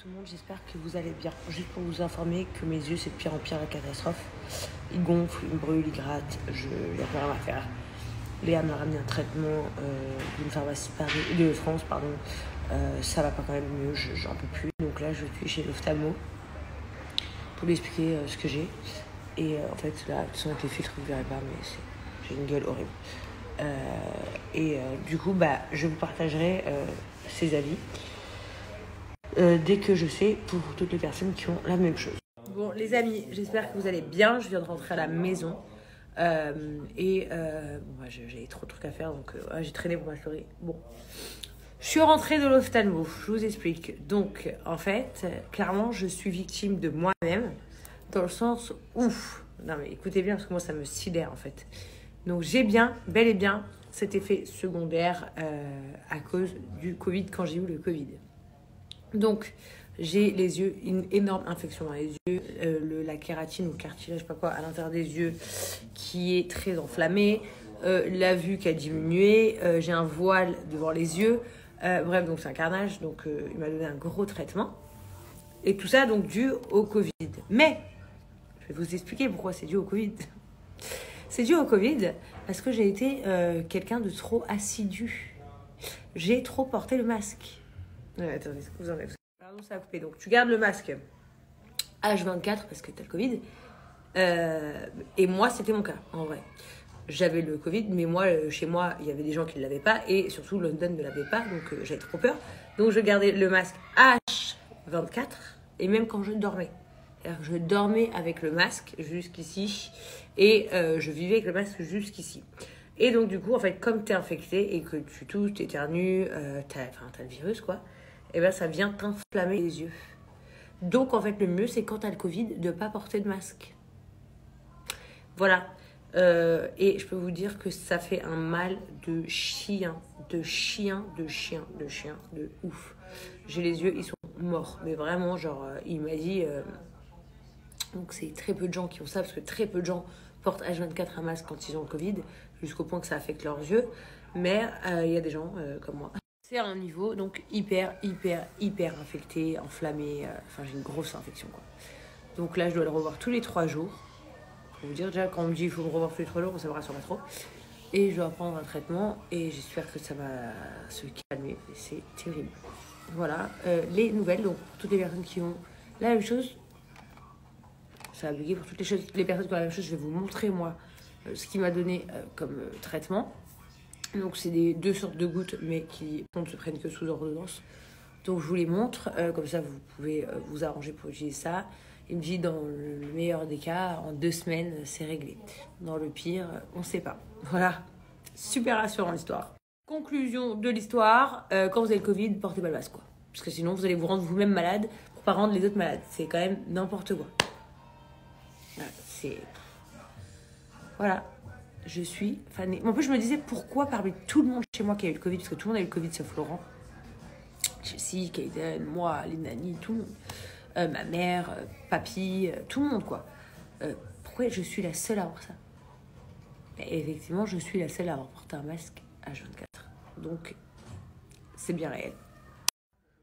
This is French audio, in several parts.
tout le monde, j'espère que vous allez bien. Juste pour vous informer que mes yeux, c'est de pire en pire la catastrophe. Ils gonflent, ils brûlent, ils grattent, il n'y a plus rien à faire. Léa m'a ramené un traitement d'une pharmacie de France, pardon. Ça va pas quand même mieux, j'en peux plus. Donc là, je suis chez l'ophtalmo pour lui expliquer ce que j'ai. Et en fait, là, de toute façon, avec les filtres, vous ne verrez pas, mais j'ai une gueule horrible. Du coup, je vous partagerai ces avis dès que je sais, pour toutes les personnes qui ont la même chose. Bon, les amis, j'espère que vous allez bien. Je viens de rentrer à la maison. J'ai trop de trucs à faire, donc j'ai traîné pour ma story. Bon, je suis rentrée de l'ophtalmo, je vous explique. Donc, en fait, clairement, je suis victime de moi-même, dans le sens ouf. Non, mais écoutez bien, parce que moi, ça me sidère, en fait. Donc, j'ai bel et bien, cet effet secondaire à cause du Covid, quand j'ai eu le Covid. Donc, j'ai les yeux, une énorme infection dans les yeux, la kératine ou cartilage, je sais pas quoi, à l'intérieur des yeux qui est très enflammé, la vue qui a diminué, j'ai un voile devant les yeux, bref, donc c'est un carnage, donc il m'a donné un gros traitement. Et tout ça donc dû au Covid. Mais, je vais vous expliquer pourquoi c'est dû au Covid. C'est dû au Covid parce que j'ai été quelqu'un de trop assidu. J'ai trop porté le masque. Attendez, est-ce que vous en avez... Pardon, ça a coupé. Donc, tu gardes le masque H24 parce que tu as le Covid. Et moi, c'était mon cas, en vrai. J'avais le Covid, mais moi, chez moi, il y avait des gens qui ne l'avaient pas. Et surtout, London ne l'avait pas. Donc, j'avais trop peur. Donc, je gardais le masque H24. Et même quand je dormais. C'est-à-dire que je dormais avec le masque jusqu'ici. Et je vivais avec le masque jusqu'ici. Et donc, du coup, en fait, comme tu es infecté et que tu tousses, tu éternues, t'as le virus, quoi. Et bien, ça vient t'inflammer les yeux. Donc, en fait, le mieux, c'est quand tu as le Covid, de ne pas porter de masque. Voilà. Et je peux vous dire que ça fait un mal de ouf. J'ai les yeux, ils sont morts. Mais vraiment, genre, il m'a dit... donc, c'est très peu de gens qui ont ça, parce que très peu de gens portent H24 un masque quand ils ont le Covid, jusqu'au point que ça affecte leurs yeux. Mais il y a des gens comme moi. C'est à un niveau donc hyper infecté, enflammé. J'ai une grosse infection, quoi. Donc là, je dois le revoir tous les 3 jours. Pour vous dire, déjà, quand on me dit qu'il faut me revoir tous les 3 jours, ça me rassure pas trop. Et je dois prendre un traitement et j'espère que ça va se calmer. Et c'est terrible. Voilà, les nouvelles. Donc, pour toutes les personnes qui ont la même chose, ça va bugger. Pour toutes les personnes qui ont la même chose, je vais vous montrer, moi, ce qu'il m'a donné comme traitement. Donc, c'est 2 sortes de gouttes, mais qui ne se prennent que sous ordonnance. Donc, je vous les montre. Comme ça, vous pouvez vous arranger pour utiliser ça. Il me dit, dans le meilleur des cas, en 2 semaines, c'est réglé. Dans le pire, on ne sait pas. Voilà. Super rassurant, l'histoire. Conclusion de l'histoire. Quand vous avez le Covid, portez pas le masque, quoi. Parce que sinon, vous allez vous rendre vous-même malade pour pas rendre les autres malades. C'est quand même n'importe quoi. Voilà. Je suis fanée. En plus, je me disais pourquoi parmi tout le monde chez moi qui a eu le Covid, parce que tout le monde a eu le Covid sauf Laurent, Jessie, Kaiden, moi, les nannies, tout le monde, ma mère, papy, tout le monde, quoi. Pourquoi je suis la seule à avoir ça? Et effectivement, je suis la seule à avoir porté un masque H24. Donc, c'est bien réel.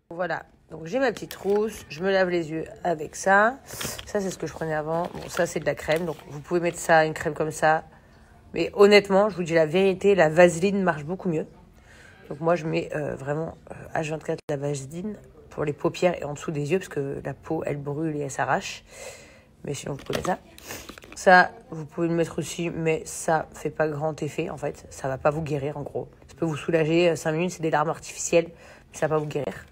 Voilà. Donc, j'ai ma petite rousse. Je me lave les yeux avec ça. Ça, c'est ce que je prenais avant. Bon, ça, c'est de la crème. Donc, vous pouvez mettre ça, une crème comme ça. Mais honnêtement, je vous dis la vérité, la vaseline marche beaucoup mieux. Donc moi, je mets vraiment H24 la vaseline pour les paupières et en dessous des yeux, parce que la peau, elle brûle et elle s'arrache. Mais sinon, vous pouvez mettre ça. Ça, vous pouvez le mettre aussi, mais ça fait pas grand effet, en fait. Ça va pas vous guérir, en gros. Ça peut vous soulager 5 minutes, c'est des larmes artificielles, mais ça va pas vous guérir.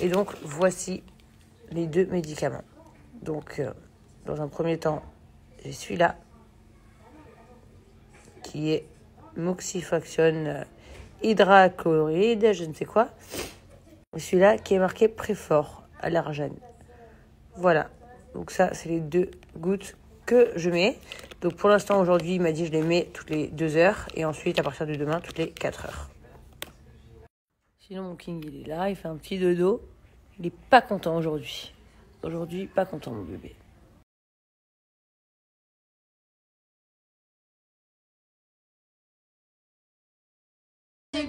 Et donc, voici les 2 médicaments. Donc, dans un premier temps, j'ai celui-là, qui est moxifaction hydrachloride, je ne sais quoi. Et celui-là qui est marqué Préfort, allergène. Voilà. Donc ça, c'est les 2 gouttes que je mets. Donc pour l'instant, aujourd'hui, il m'a dit je les mets toutes les 2 heures. Et ensuite, à partir de demain, toutes les 4 heures. Sinon, mon King, il est là. Il fait un petit dodo. Il n'est pas content aujourd'hui. Aujourd'hui, pas content, mon bébé.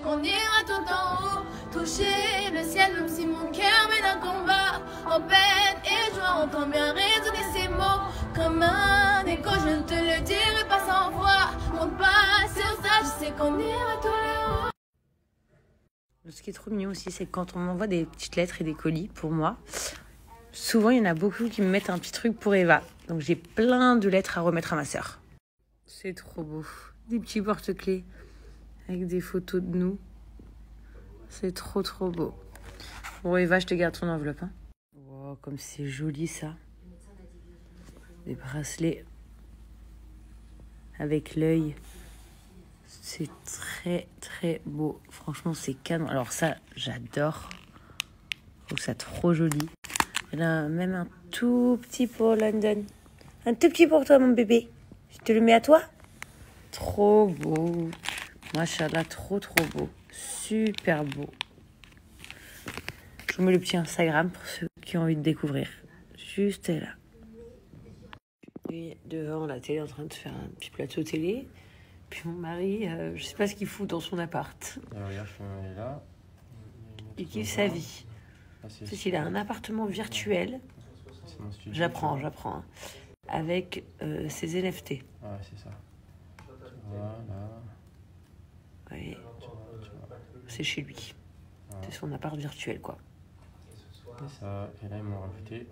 Qu'on ira tout en haut, toucher le ciel même si mon cœur mène un combat. En peine et joie, entends bien résonner ces mots. Comme un écho, je ne te le dirai pas sans voix. Monte pas sur ça, je sais qu'on ira tous les hauts. Ce qui est trop mignon aussi, c'est que quand on m'envoie des petites lettres et des colis pour moi, souvent il y en a beaucoup qui me mettent un petit truc pour Eva. Donc j'ai plein de lettres à remettre à ma sœur. C'est trop beau. Des petits porte-clés avec des photos de nous. C'est trop trop beau. Bon Eva, je te garde ton enveloppe. Hein. Wow, comme c'est joli ça. Des bracelets avec l'œil. C'est très très beau. Franchement, c'est canon. Alors ça, j'adore. Je trouve ça trop joli. Il y en a même un tout petit pour London. Un tout petit pour toi, mon bébé. Je te le mets à toi. Trop beau. Machallah, trop trop beau. Super beau. Je vous mets le petit Instagram pour ceux qui ont envie de découvrir. Juste là. Et devant la télé, en train de faire un petit plateau télé. Puis mon mari, je sais pas ce qu'il fout dans son appart. Regarde, il est là. Il kiffe sa vie. Parce qu'il a un appartement virtuel. J'apprends. Hein, avec ses NFT. Ah, c'est ça. Voilà. Oui. C'est chez lui. Voilà. C'est son appart virtuel, quoi. C'est ça. Et là, ils m'ont rajouté.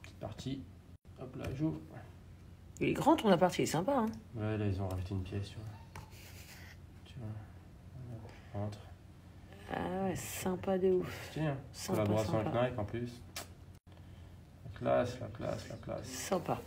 Petite partie. Hop là, j'ouvre. Il est grand ton appart, il est sympa. Hein. Ouais, là, ils ont rajouté une pièce, tu vois. On rentre. Ah ouais, sympa de ouf. Stylé, hein. Sympa, Collaboration sympa. avec Nike en plus. La classe. Sympa.